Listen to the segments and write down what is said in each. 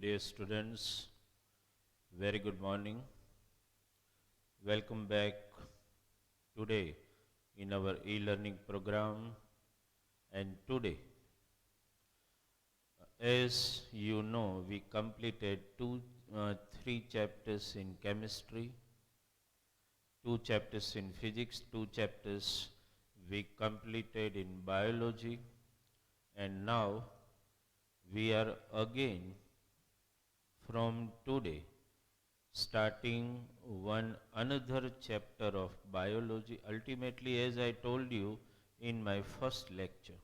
Dear students, very good morning. Welcome back today in our e-learning program. And today, as you know, we completed three chapters in chemistry, two chapters in physics, two chapters we completed in biology, and now we are again from today starting one another chapter of biology. Ultimately, as I told you in my first lecture,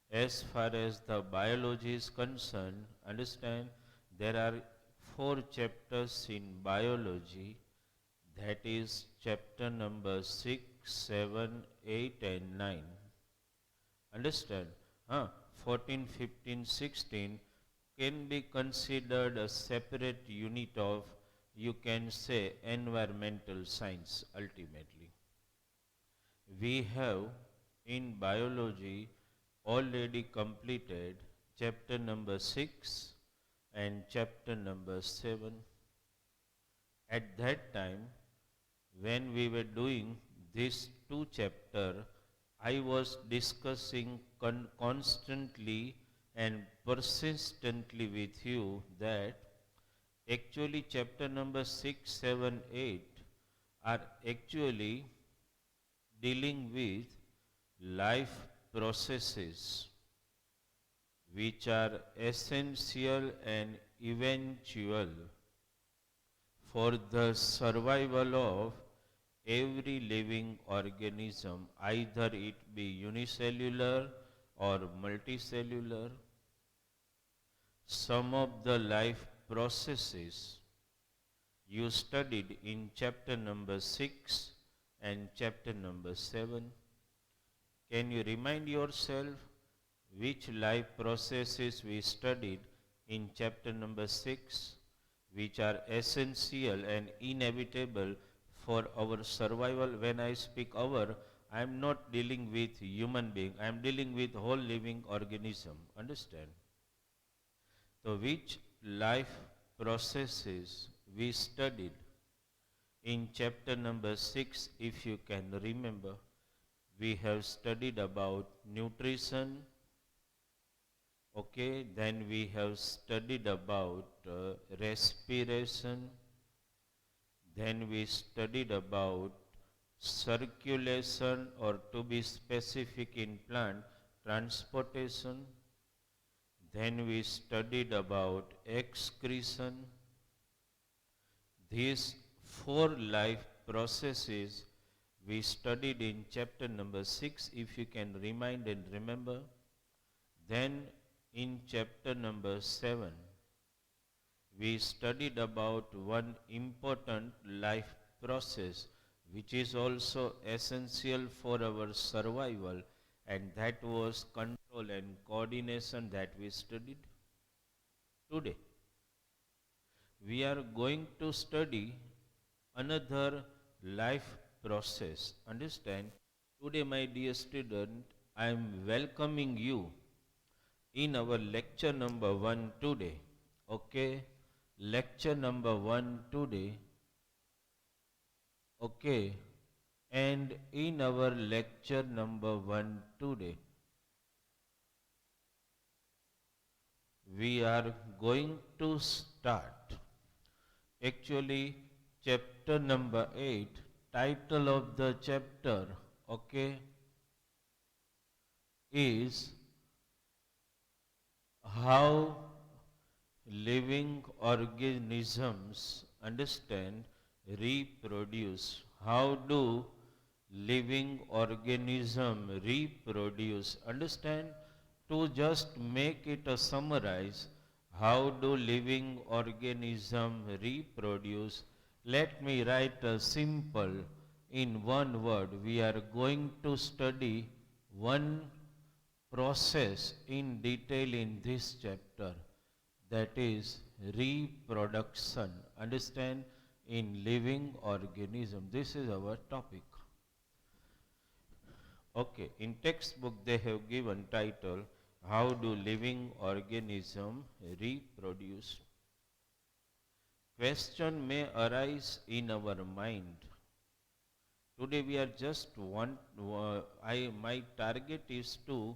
as far as the biology is concerned, understand there are four chapters in biology, that is chapter number 6, 7, 8 and 9. Understand? 14, 15, 16 can be considered a separate unit of, you can say, environmental science ultimately. We have in biology already completed chapter number 6 and chapter number 7. At that time, when we were doing these two chapters, I was discussing constantly and persistently with you that actually chapter number 6, 7, 8 are actually dealing with life processes which are essential and eventual for the survival of every living organism, either it be unicellular or multicellular. Some of the life processes you studied in chapter number 6 and chapter number 7. Can you remind yourself which life processes we studied in chapter number 6, which are essential and inevitable for our survival? When I speak our, I am not dealing with human being, I am dealing with whole living organism. Understand? So which life processes we studied in chapter number 6, if you can remember? We have studied about nutrition, okay, then we have studied about respiration, then we studied about circulation, or to be specific in plant, transportation, then we studied about excretion. These four life processes we studied in chapter number 6, if you can remind and remember. Then in chapter number 7, we studied about one important life process which is also essential for our survival, and that was control and coordination that we studied. Today, we are going to study another life process. Understand? Today, my dear student, I am welcoming you in our lecture number 1 today. Okay? Lecture number 1 today. Okay? And in our lecture number 1 today, we are going to start actually chapter number 8. Title of the chapter, okay, is how living organisms, understand, reproduce. How do living organism reproduce? Understand? To just make it a summarize, how do living organism reproduce? Let me write a simple in one word. We are going to study one process in detail in this chapter, that is reproduction. Understand? In living organism. This is our topic. Okay, in textbook they have given title How do living organisms reproduce? Question may arise in our mind. Today we are just my target is to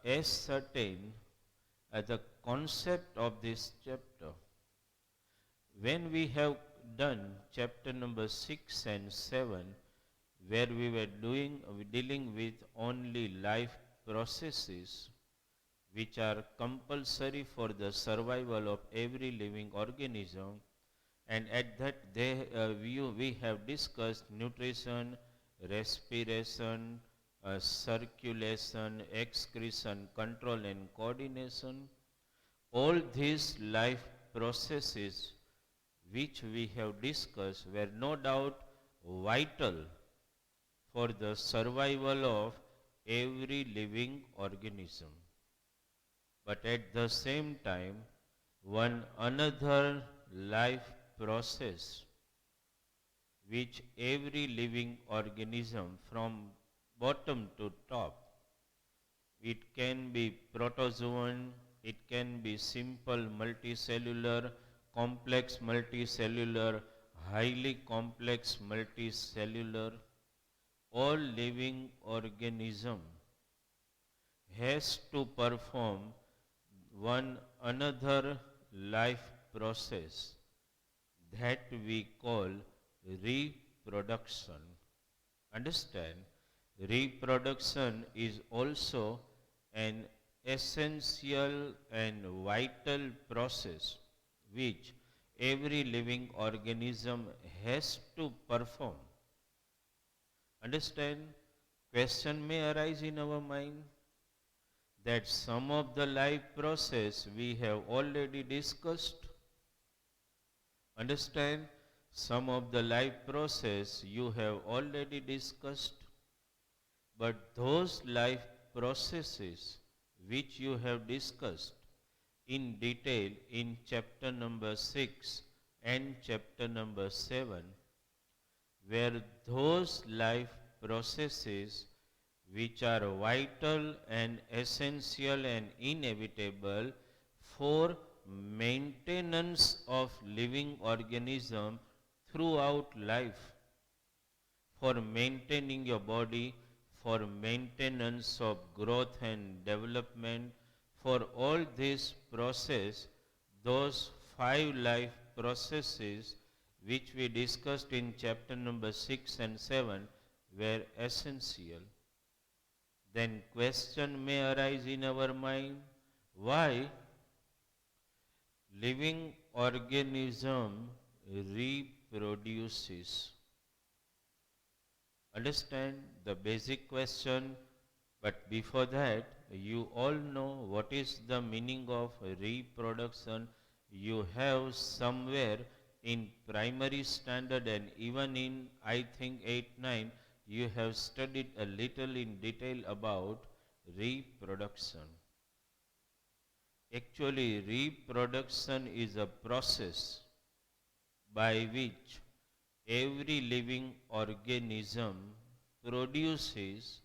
ascertain the concept of this chapter. When we have done chapter number 6 and 7, where we were dealing with only life processes which are compulsory for the survival of every living organism, and at that view we have discussed nutrition, respiration, circulation, excretion, control and coordination. All these life processes which we have discussed were no doubt vital for the survival of every living organism. But at the same time, one another life process which every living organism from bottom to top, it can be protozoan, it can be simple multicellular, complex multicellular, highly complex multicellular, all living organism has to perform one another life process that we call reproduction. Understand? Reproduction is also an essential and vital process which every living organism has to perform. Understand? Question may arise in our mind that some of the life process we have already discussed. Understand? Some of the life process you have already discussed. But those life processes which you have discussed in detail in chapter number 6 and chapter number 7, where those life processes which are vital and essential and inevitable for maintenance of living organism throughout life, for maintaining your body, for maintenance of growth and development, for all this process, those 5 life processes which we discussed in chapter number 6 and 7 were essential. Then question may arise in our mind, why living organism reproduces? Understand the basic question, but before that, you all know what is the meaning of reproduction. You have somewhere in primary standard and even in I think 8-9, you have studied a little in detail about reproduction. Actually, reproduction is a process by which every living organism produces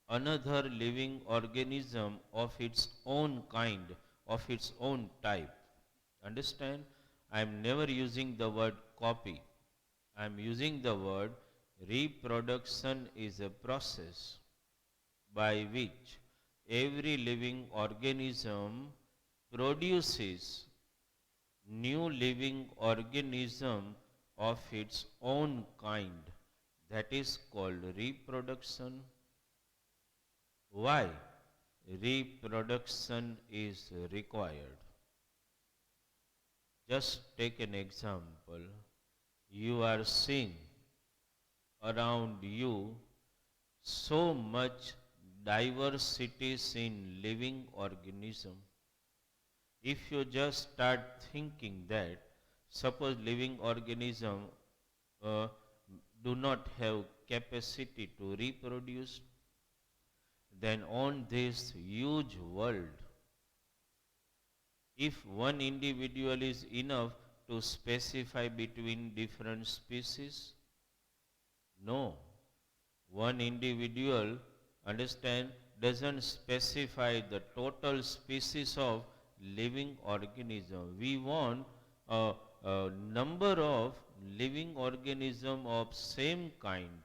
another living organism of its own kind, of its own type. Understand? I am never using the word copy. I am using the word reproduction is a process by which every living organism produces new living organism of its own kind. That is called reproduction. Why reproduction is required? Just take an example. You are seeing around you so much diversities in living organism. If you just start thinking that suppose living organism do not have capacity to reproduce, then on this huge world, if one individual is enough to specify between different species, no. One individual, understand, doesn't specify the total species of living organism. We want a number of living organism of same kind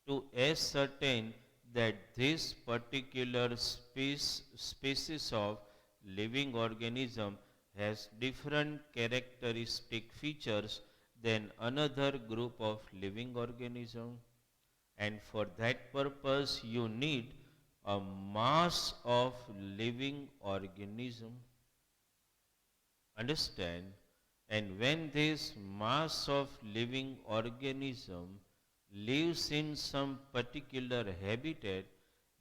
to ascertain that this particular species of living organism has different characteristic features than another group of living organism, and for that purpose you need a mass of living organism. Understand? And when this mass of living organism lives in some particular habitat,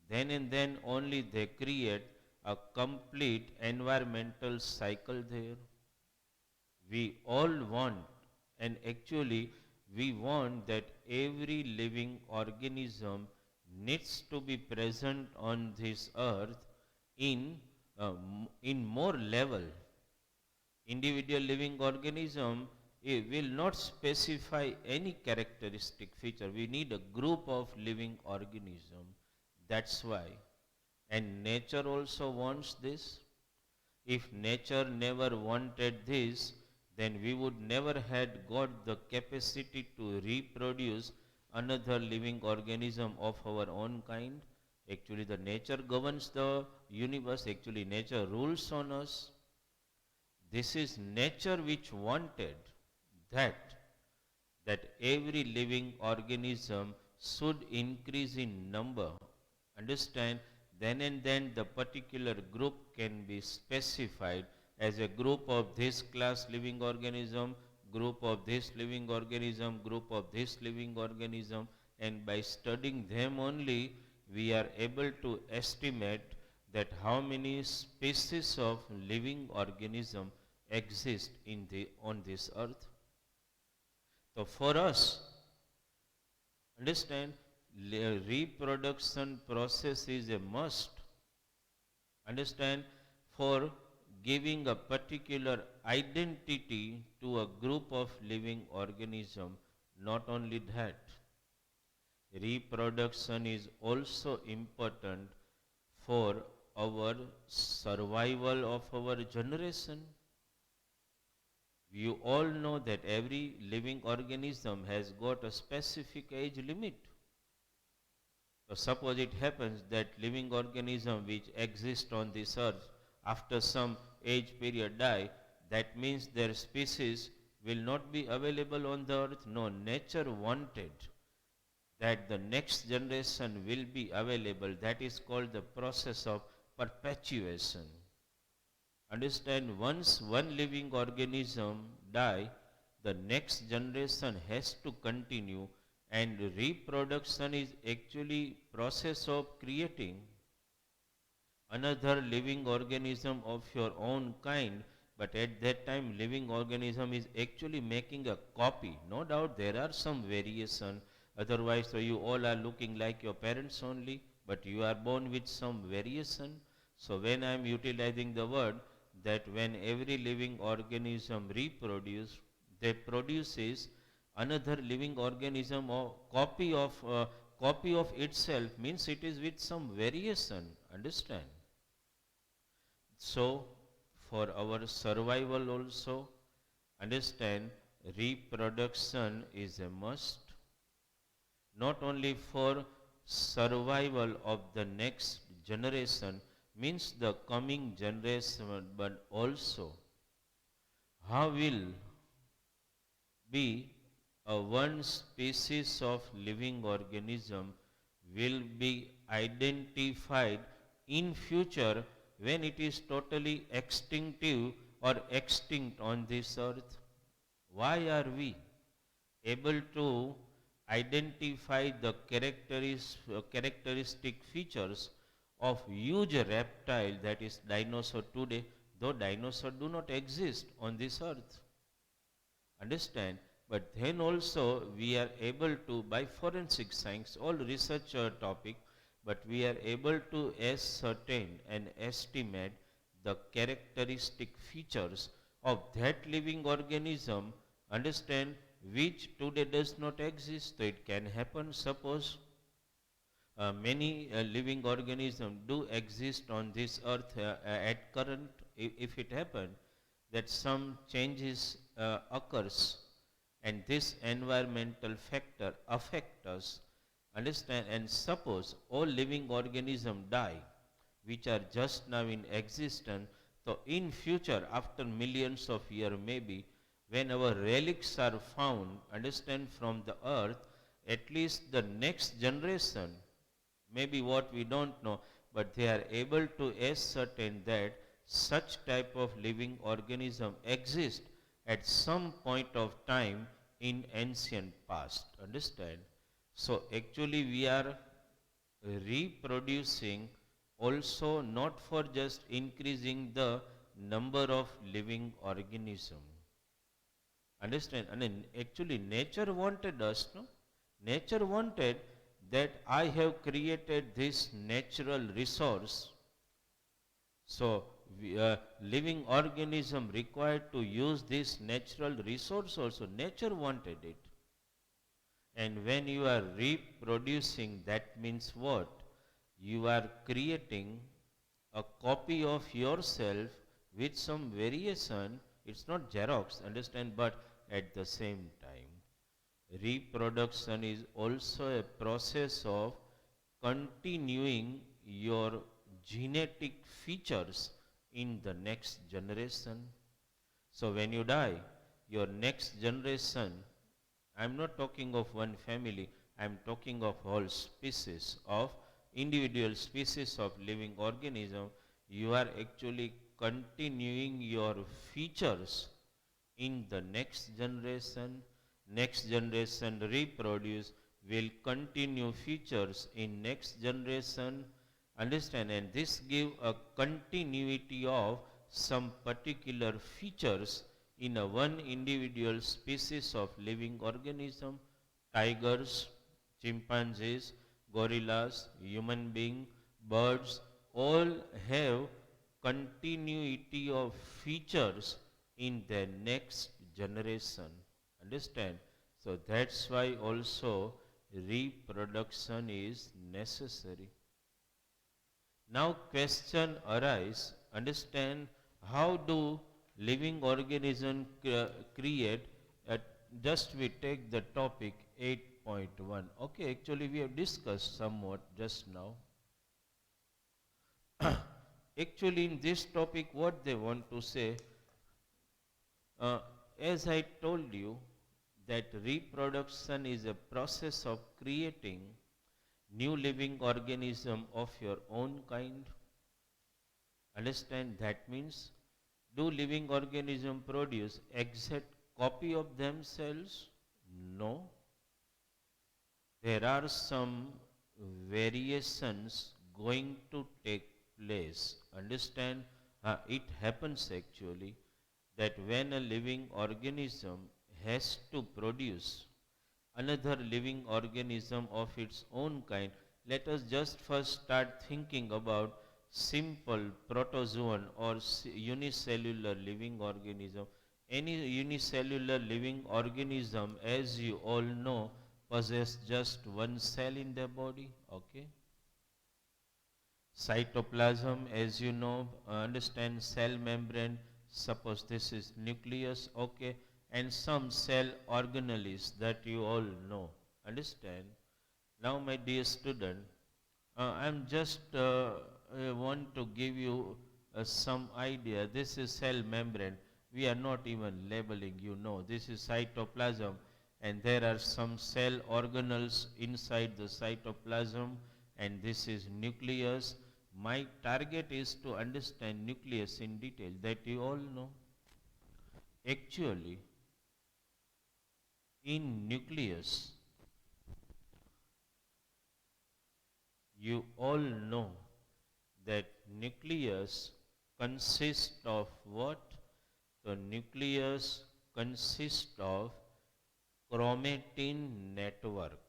then and then only they create a complete environmental cycle there. We all want, and actually we want that every living organism needs to be present on this earth in more level. Individual living organism will not specify any characteristic feature. We need a group of living organism. That's why. And nature also wants this. If nature never wanted this, then we would never had got the capacity to reproduce another living organism of our own kind. Actually, the nature governs the universe. Actually, nature rules on us. This is nature which wanted that every living organism should increase in number. Understand? Then and then the particular group can be specified as a group of this class living organism, group of this living organism, group of this living organism, and by studying them only we are able to estimate that how many species of living organism exist on this earth. So for us, understand, reproduction process is a must. Understand, for giving a particular identity to a group of living organism. Not only that, reproduction is also important for our survival of our generation. You all know that every living organism has got a specific age limit. So suppose it happens that living organism which exist on this earth after some age period die, that means their species will not be available on the earth. No, nature wanted that the next generation will be available. That is called the process of perpetuation. Understand, once one living organism die, the next generation has to continue, and reproduction is actually process of creating another living organism of your own kind, but at that time living organism is actually making a copy. No doubt there are some variation, otherwise so you all are looking like your parents only, but you are born with some variation. So when I am utilizing the word that when every living organism reproduce, they produces another living organism or copy of itself, means it is with some variation. Understand? So for our survival also, understand, reproduction is a must, not only for survival of the next generation, means the coming generation, but also how will be a one species of living organism will be identified in future when it is totally extinctive or extinct on this earth. Why are we able to identify the characteristic features of huge reptile, that is dinosaur today, though dinosaurs do not exist on this earth? Understand? But then also we are able to, by forensic science, all research topic, but we are able to ascertain and estimate the characteristic features of that living organism, understand, which today does not exist. So it can happen, suppose Many living organisms do exist on this earth at current. If it happens that some changes occurs and this environmental factor affect us, understand, and suppose all living organisms die which are just now in existence, so in future after millions of years maybe when our relics are found, understand, from the earth, at least the next generation, maybe what we don't know, but they are able to ascertain that such type of living organism exist at some point of time in ancient past. Understand? So actually we are reproducing also not for just increasing the number of living organism. Understand? And then actually nature wanted us, no? Nature wanted that I have created this natural resource. So living organism required to use this natural resource also. Nature wanted it. And when you are reproducing, that means what? You are creating a copy of yourself with some variation. It's not Xerox, understand, but at the same time. Reproduction is also a process of continuing your genetic features in the next generation. So when you die, your next generation, I'm not talking of one family, I'm talking of whole species of individual species of living organism. You are actually continuing your features in the next generation. Next generation reproduce, will continue features in next generation. Understand? And this give a continuity of some particular features in a one individual species of living organism. Tigers, chimpanzees, gorillas, human being, birds, all have continuity of features in their next generation. Understand? So that's why also reproduction is necessary. Now question arise, understand, how do living organism create, just we take the topic 8.1. Okay, actually we have discussed somewhat just now. Actually in this topic what they want to say, uh, as I told you, that reproduction is a process of creating new living organism of your own kind. Understand? That means, do living organism produce exact copy of themselves? No. There are some variations going to take place. Understand? It happens actually that when a living organism has to produce another living organism of its own kind, let us just first start thinking about simple protozoan or unicellular living organism. Any unicellular living organism, as you all know, possess just one cell in their body. Okay. Cytoplasm, as you know, understand, cell membrane, suppose this is nucleus, okay, and some cell organelles that you all know. Understand? Now, my dear student, I'm just want to give you some idea. This is cell membrane. We are not even labeling, you know. This is cytoplasm, and there are some cell organelles inside the cytoplasm, and this is nucleus. My target is to understand nucleus in detail, that you all know. Actually, in nucleus, you all know that nucleus consists of what? The nucleus consists of chromatin network.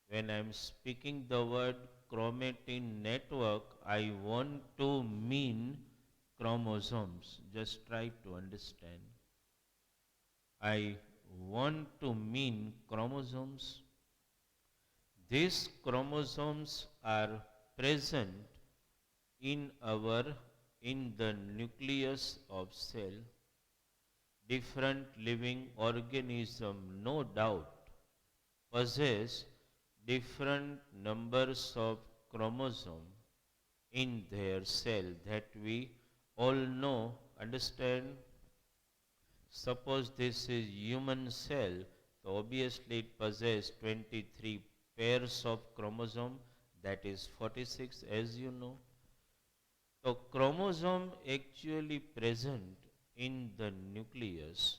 When I am speaking the word chromatin network, I want to mean chromosomes. Just try to understand. I want to mean chromosomes. these chromosomes are present in the nucleus of cell. Different living organism, no doubt, possess different numbers of chromosomes in their cell that we all know, understand. Suppose this is human cell, so obviously it possesses 23 pairs of chromosome, that is 46 as you know. So chromosome actually present in the nucleus,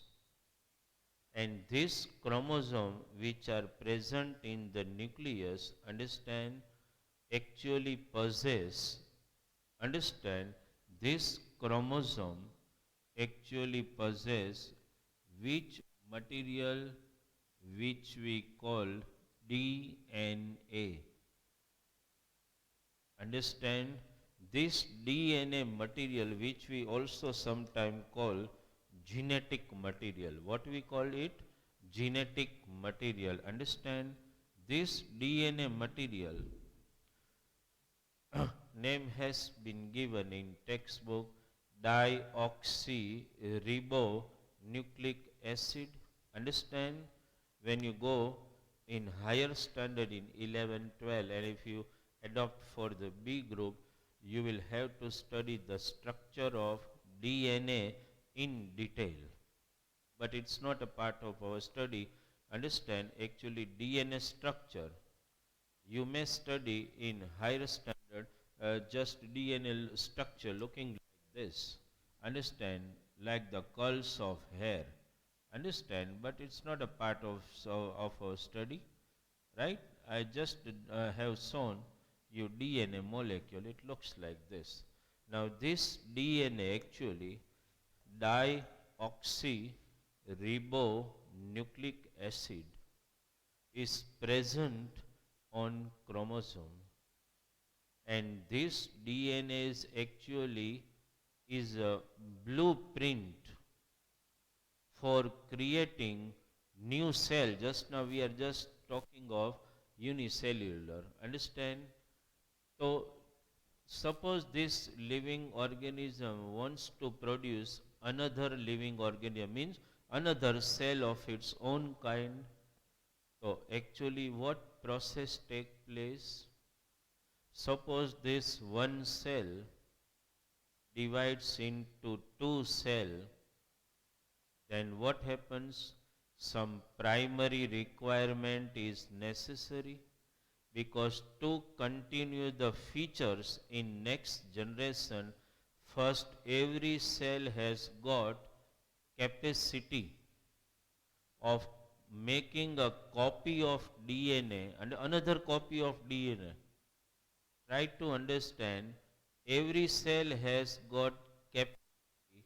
and this chromosome which are present in the nucleus, understand, actually possess, understand, this chromosome actually possess which material, which we call DNA. Understand, this DNA material which we also sometimes call genetic material. What we call it? Genetic material. Understand, this DNA material name has been given in textbook deoxyribonucleic acid. Understand, when you go in higher standard in 11, 12, and if you adopt for the B group, you will have to study the structure of DNA in detail. But it's not a part of our study. Understand, actually DNA structure, you may study in higher standard just DNA structure looking like this. Understand, like the curls of hair. Understand, but it's not a part of our study, right? I just have shown you DNA molecule. It looks like this. Now this DNA actually deoxyribonucleic acid is present on chromosome, and this DNA is a blueprint for creating new cell. Just now we are just talking of unicellular. Understand? So suppose this living organism wants to produce another living organism, means another cell of its own kind. So actually what process take place? Suppose this one cell divides into two cells, then what happens? Some primary requirement is necessary, because to continue the features in next generation, first every cell has got capacity of making a copy of DNA and another copy of DNA. Try to understand, every cell has got capacity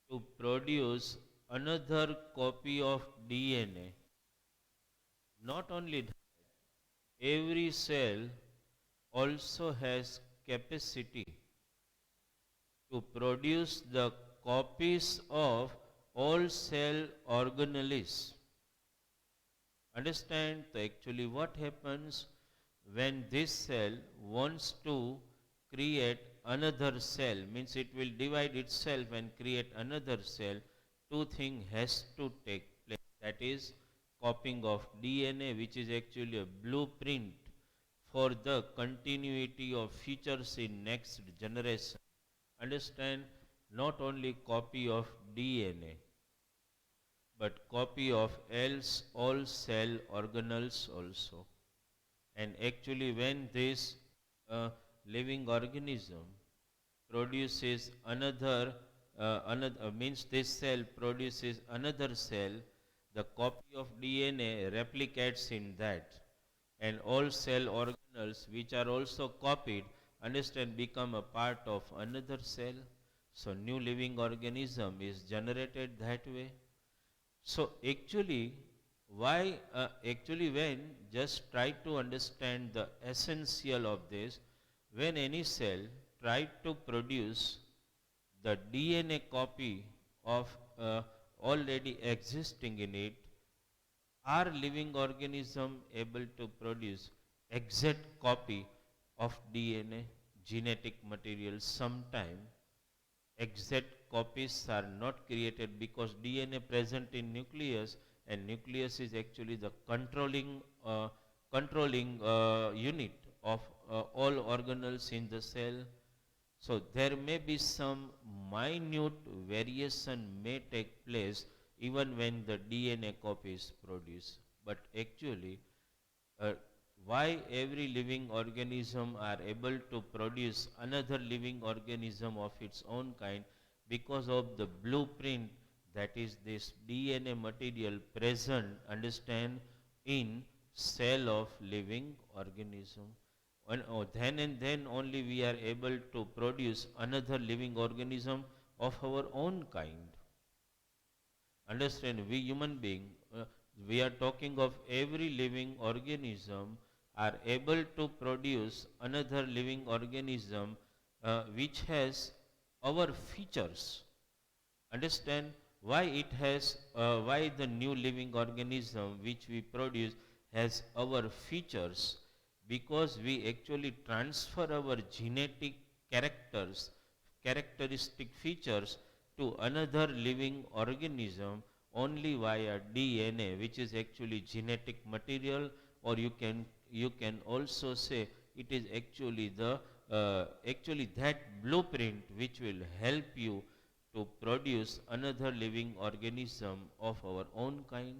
to produce another copy of DNA. Not only that, every cell also has capacity to produce the copies of all cell organelles. Understand? So actually what happens when this cell wants to create another cell, means it will divide itself and create another cell, two things has to take place. That is copying of DNA, which is actually a blueprint for the continuity of features in next generation. Understand? Not only copy of DNA, but copy of else all cell organelles also. And actually when this living organism produces another means this cell produces another cell, the copy of DNA replicates in that, and all cell organelles which are also copied, understand, become a part of another cell. So new living organism is generated that way. So actually when just try to understand the essential of this, when any cell try to produce the DNA copy of already existing in it, are living organism able to produce? exact copy of DNA genetic material. Sometime exact copies are not created because DNA present in nucleus, and nucleus is actually the controlling unit of all organelles in the cell. So there may be some minute variation may take place even when the DNA copy is produced. But actually, uh, why every living organism are able to produce another living organism of its own kind? Because of the blueprint, that is this DNA material present, understand, in cell of living organism. Then and then only we are able to produce another living organism of our own kind. Understand, we human being, we are talking of every living organism are able to produce another living organism which has our features. Understand why it has, why the new living organism which we produce has our features, because we actually transfer our genetic characters, characteristic features to another living organism only via DNA, which is actually genetic material, or you can also say it is actually the actually that blueprint which will help you to produce another living organism of our own kind.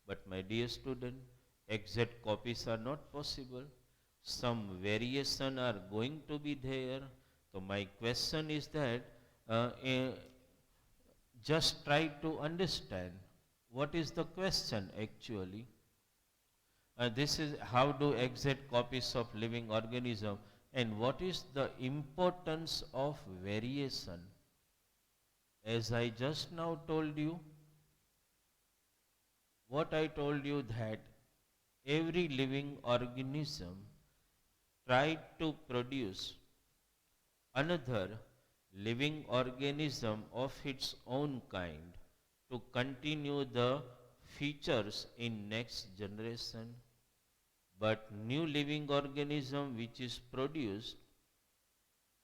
But my dear student, exact copies are not possible. Some variation are going to be there. So my question is that just try to understand what is the question actually. This is how do exact copies of living organism, and what is the importance of variation. As I just now told you, what I told you, that every living organism tried to produce another living organism of its own kind to continue the features in next generation. But new living organism which is produced,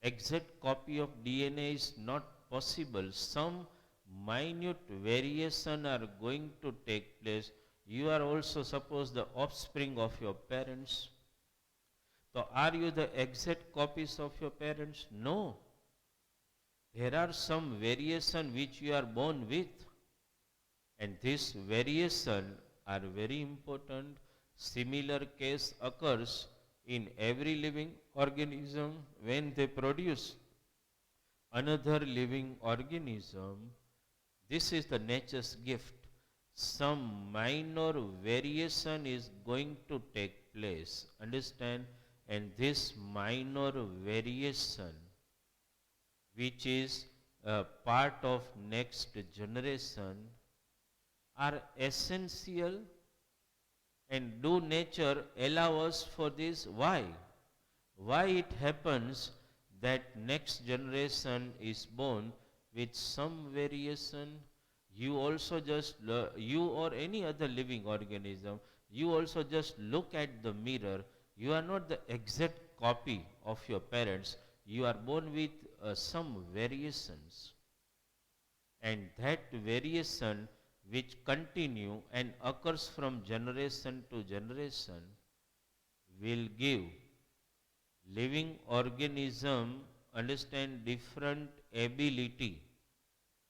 exact copy of DNA is not possible. Some minute variation are going to take place. You are also suppose the offspring of your parents. So are you the exact copies of your parents? No. There are some variation which you are born with, and this variation are very important. Similar case occurs in every living organism when they produce another living organism. This is the nature's gift. Some minor variation is going to take place. Understand? And this minor variation, which is a part of next generation, are essential, and do nature allow us for this? Why? Why it happens that next generation is born with some variation? You also just, you or any other living organism, you also just look at the mirror. You are not the exact copy of your parents. You are born with some variations. And that variation which continue and occurs from generation to generation will give living organism, understand, different ability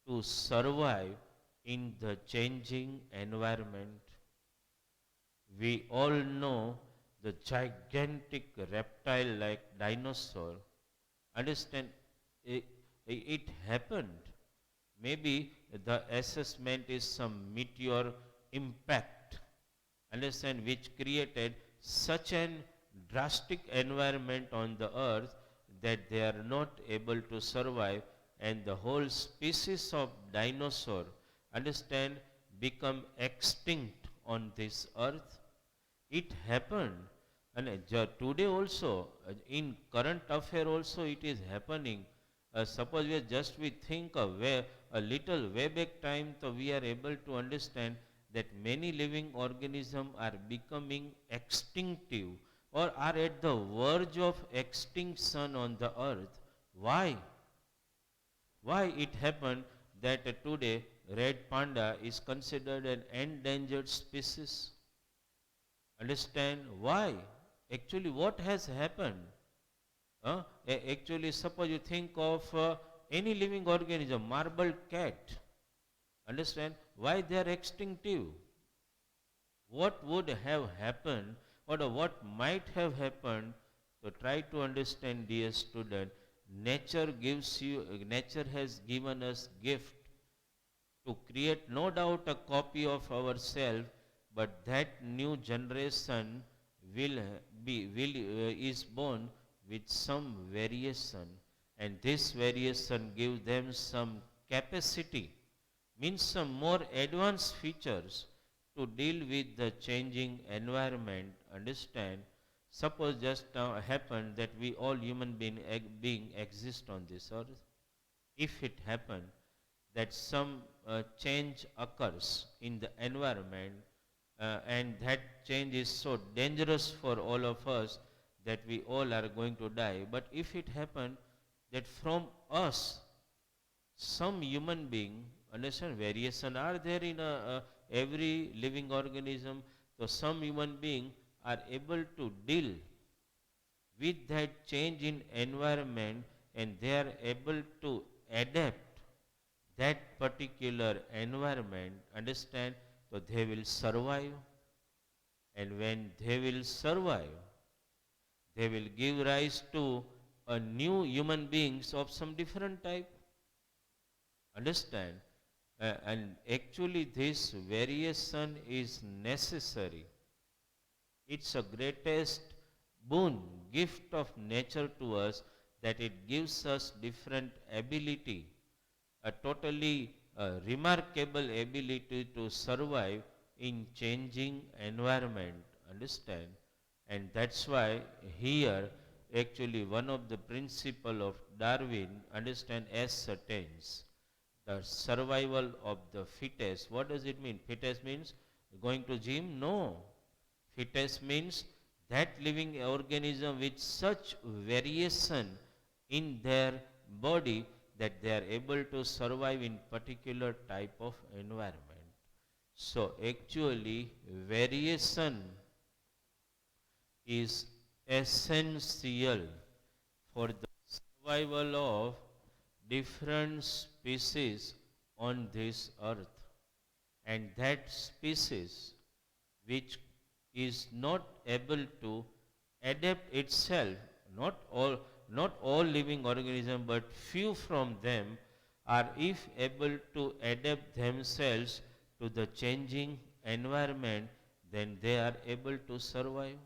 to survive in the changing environment. We all know the gigantic reptile like dinosaur. Understand, it happened. Maybe the assessment is some meteor impact, understand, which created such an drastic environment on the earth that they are not able to survive, and the whole species of dinosaur, understand, become extinct on this earth. It happened, and today also, in current affair also it is happening. Suppose we think a little way back time, so we are able to understand that many living organisms are becoming extinctive. or are at the verge of extinction on the earth. Why? Why it happened that today red panda is considered an endangered species? Understand why? Actually, what has happened? Actually, suppose you think of any living organism, marble cat. Understand why they are extinctive? What would have happened or what might have happened? So try to understand, dear student. Nature has given us gift to create no doubt a copy of ourselves, but that new generation is born with some variation, and this variation gives them some capacity, means some more advanced features to deal with the changing environment. Understand? Suppose just now happened that we all human being exist on this earth. If it happened that some change occurs in the environment and that change is so dangerous for all of us that we all are going to die. But if it happened that from us some human being, understand, variation are there in every living organism, so some human being are able to deal with that change in environment and they are able to adapt that particular environment, understand, so they will survive, and when they will survive, they will give rise to a new human beings of some different type. Understand? And actually this variation is necessary. It's a greatest boon, gift of nature to us, that it gives us different ability, a totally remarkable ability to survive in changing environment. Understand? And that's why here actually one of the principle of Darwin, understand, ascertains the survival of the fittest. What does it mean? Fittest means going to gym? No. Fittest means that living organism with such variation in their body that they are able to survive in particular type of environment. So actually variation is essential for the survival of different species on this earth, and that species which is not able to adapt itself, not all living organisms but few from them are if able to adapt themselves to the changing environment, then they are able to survive.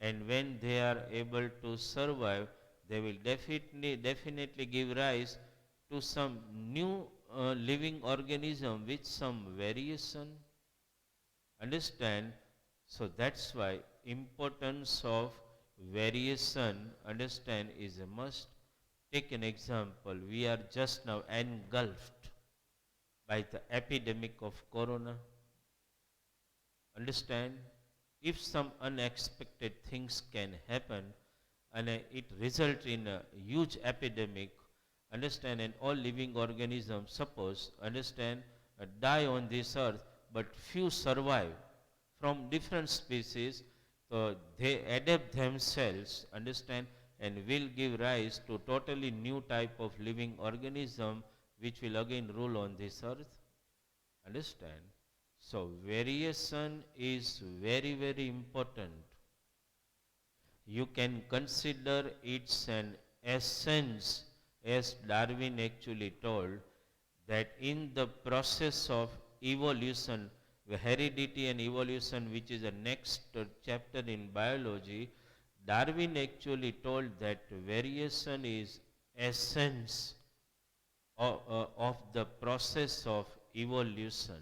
And when they are able to survive, they will definitely give rise to some new living organism with some variation. Understand? So that's why importance of variation, understand, is a must. Take an example. We are just now engulfed by the epidemic of corona. Understand? If some unexpected things can happen and it result in a huge epidemic, understand, and all living organisms, suppose, understand, die on this earth, but few survive from different species, so they adapt themselves, understand, and will give rise to totally new type of living organism which will again rule on this earth. Understand? So variation is very, very important. You can consider it's an essence, as Darwin actually told, that in the process of evolution, heredity and evolution, which is the next chapter in biology, Darwin actually told that variation is essence of the process of evolution,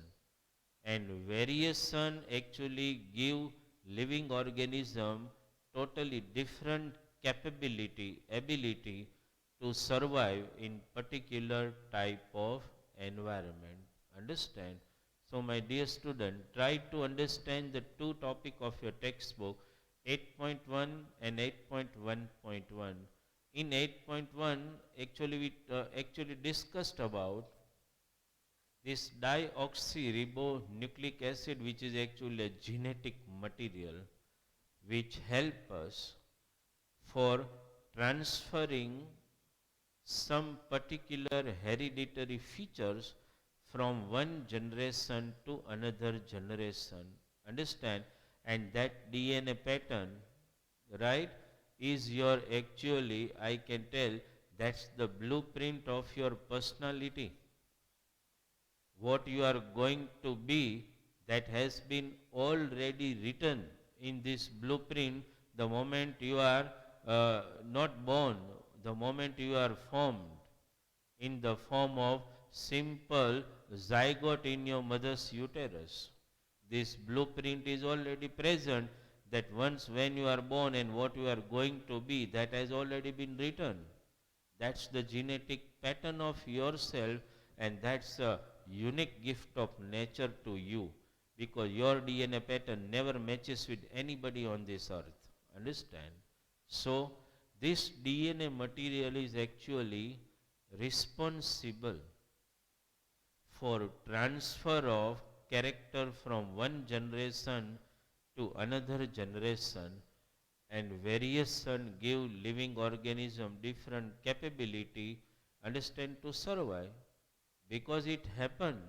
and variation actually give living organism totally different ability to survive in particular type of environment. Understand? So my dear student, try to understand the two topic of your textbook. 8.1 and 8.1.1. In 8.1, actually we actually discussed about this deoxyribonucleic acid, which is actually a genetic material which help us for transferring some particular hereditary features from one generation to another generation. Understand? And that DNA pattern, right, is your actually, I can tell, that's the blueprint of your personality. What you are going to be, that has been already written in this blueprint the moment you are not born, the moment you are formed in the form of simple zygote in your mother's uterus. This blueprint is already present, that once when you are born and what you are going to be, that has already been written. That's the genetic pattern of yourself, and that's a unique gift of nature to you, because your DNA pattern never matches with anybody on this earth. Understand? So, this DNA material is actually responsible for transfer of character from one generation to another generation, and variation give living organism different capability, understand, to survive, because it happened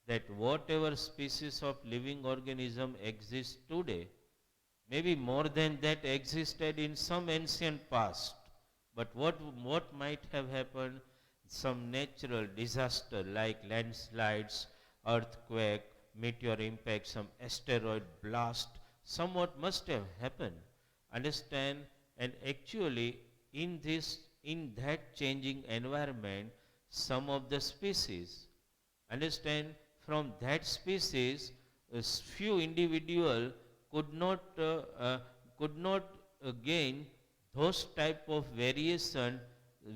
that whatever species of living organism exists today, maybe more than that existed in some ancient past. But what might have happened? Some natural disaster like landslides, earthquake, meteor impact, some asteroid blast, somewhat must have happened. Understand? And actually, in that changing environment, some of the species, understand, from that species, few individual could not gain those type of variation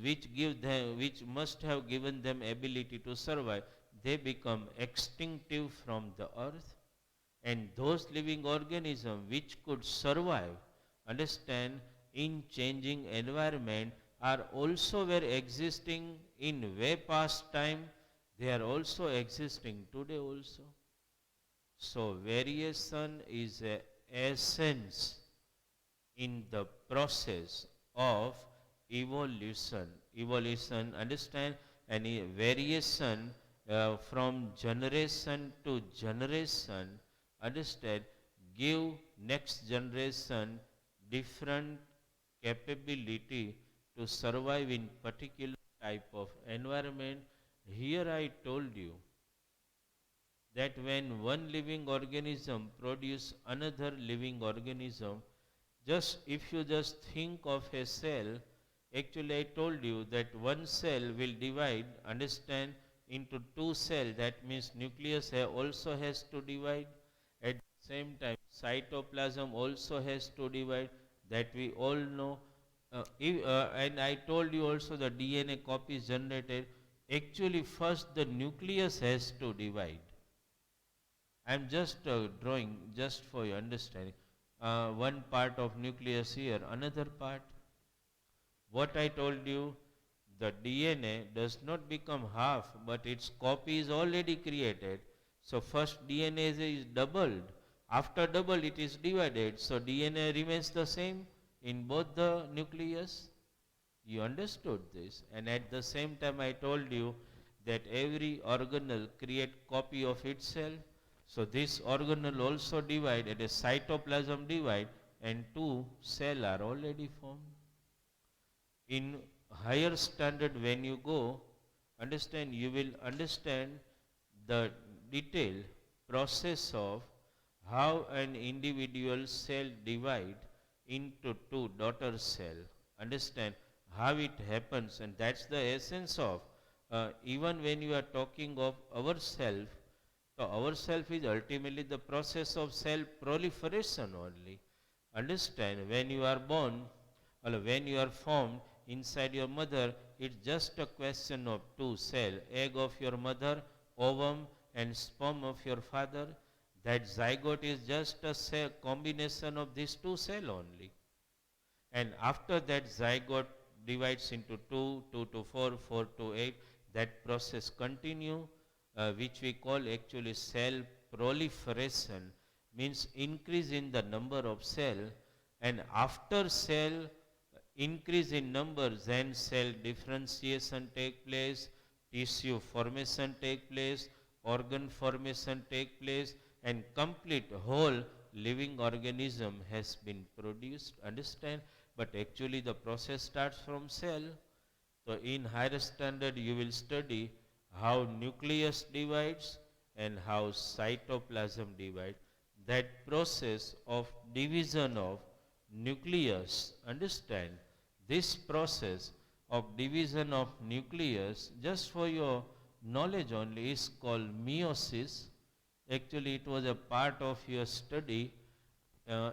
which must have given them ability to survive. They become extinctive from the earth, and those living organisms which could survive, understand, in changing environment, are also were existing in way past time. They are also existing today also. So variation is a essence in the process of evolution. Evolution, understand, and variation from generation to generation, understand, give next generation different capability to survive in particular type of environment. Here I told you that when one living organism produce another living organism, just if you just think of a cell, actually I told you that one cell will divide, understand, into two cells. That means nucleus also has to divide. At the same time, cytoplasm also has to divide. That we all know. And I told you also the DNA copy is generated. Actually, first the nucleus has to divide. I am just drawing just for your understanding. One part of nucleus here, another part. What I told you, the DNA does not become half, but its copy is already created. So first DNA is doubled. After double it is divided. So DNA remains the same in both the nucleus. You understood this. And at the same time I told you that every organelle create copy of itself. So this organelle also divide, at a cytoplasm divide, and two cell are already formed. In higher standard when you go, understand, you will understand the detailed process of how an individual cell divide into two daughter cell. Understand how it happens, and that's the essence of even when you are talking of ourself. So ourself is ultimately the process of cell proliferation only. Understand, when you are born or when you are formed inside your mother, it's just a question of two cells, egg of your mother, ovum, and sperm of your father. That zygote is just a cell, combination of these two cells only. And after that zygote divides into 2, 2 to 4, 4 to 8, that process continue, which we call actually cell proliferation, means increase in the number of cell, and after cell increase in number, then cell differentiation take place, tissue formation take place, organ formation take place, and complete whole living organism has been produced. Understand? But actually the process starts from cell. So in higher standard you will study how nucleus divides and how cytoplasm divides. That process of division of nucleus, understand, this process of division of nucleus, just for your knowledge only, is called meiosis. Actually it was a part of your study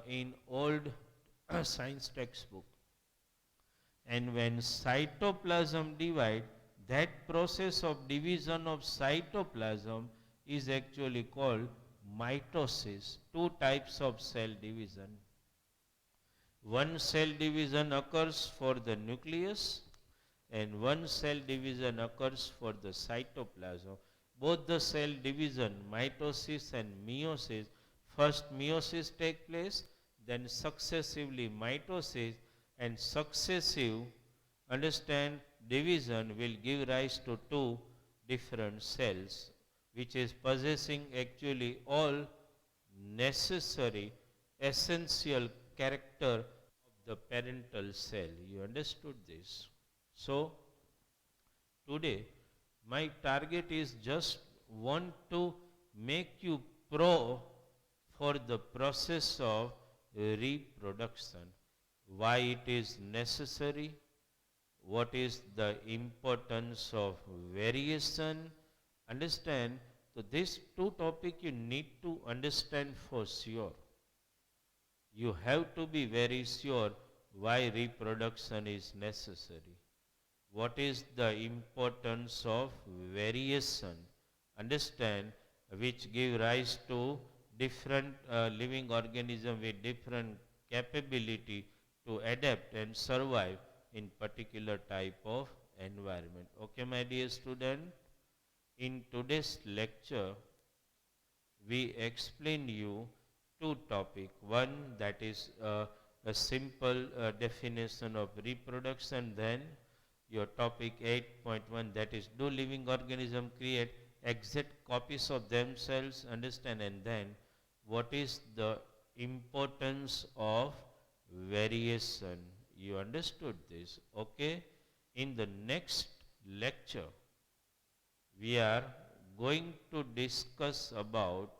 in old science textbook. And when cytoplasm divide, that process of division of cytoplasm is actually called mitosis. Two types of cell division. One cell division occurs for the nucleus and one cell division occurs for the cytoplasm. Both the cell division, mitosis and meiosis, first meiosis take place, then successively mitosis, and successive, understand, division will give rise to two different cells, which is possessing actually all necessary essential character of the parental cell. You understood this? So today my target is just want to make you pro for the process of reproduction. Why it is necessary, what is the importance of variation. Understand? So these two topics you need to understand for sure. You have to be very sure why reproduction is necessary. What is the importance of variation? Understand? Which give rise to different living organism with different capability to adapt and survive in particular type of environment. Okay, my dear student, in today's lecture we explain you two topic. One, that is a simple definition of reproduction. Then your topic 8.1, that is, do living organism create exact copies of themselves? Understand? And then what is the importance of variation? You understood this? Okay. In the next lecture we are going to discuss about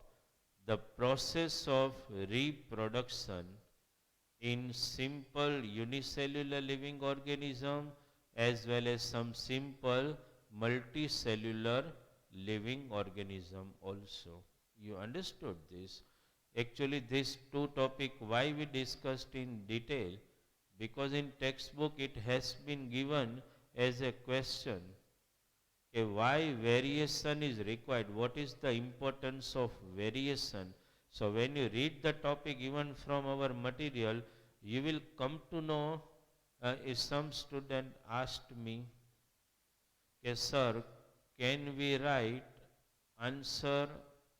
the process of reproduction in simple unicellular living organism as well as some simple multicellular living organism also. You understood this? Actually these two topics, why we discussed in detail? Because in textbook it has been given as a question. Okay, why variation is required? What is the importance of variation? So when you read the topic even from our material, you will come to know. If some student asked me, okay, sir, can we write answer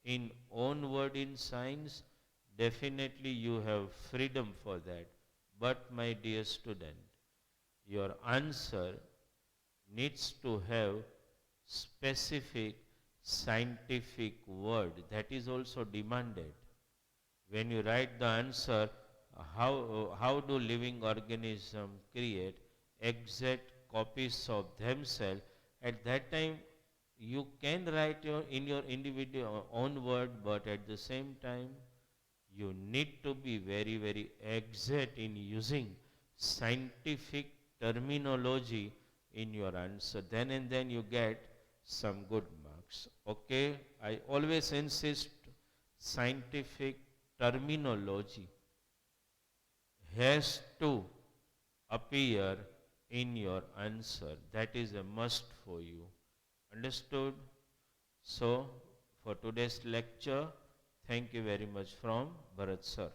in own word in science? Definitely you have freedom for that. But my dear student, your answer needs to have specific scientific word. That is also demanded. When you write the answer, how do living organisms create exact copies of themselves, at that time you can write in your individual own word, but at the same time you need to be very, very exact in using scientific terminology in your answer. Then and then you get some good marks. Okay, I always insist scientific terminology has to appear in your answer. That is a must for you. Understood? So for today's lecture, Thank you very much from Bharat sir.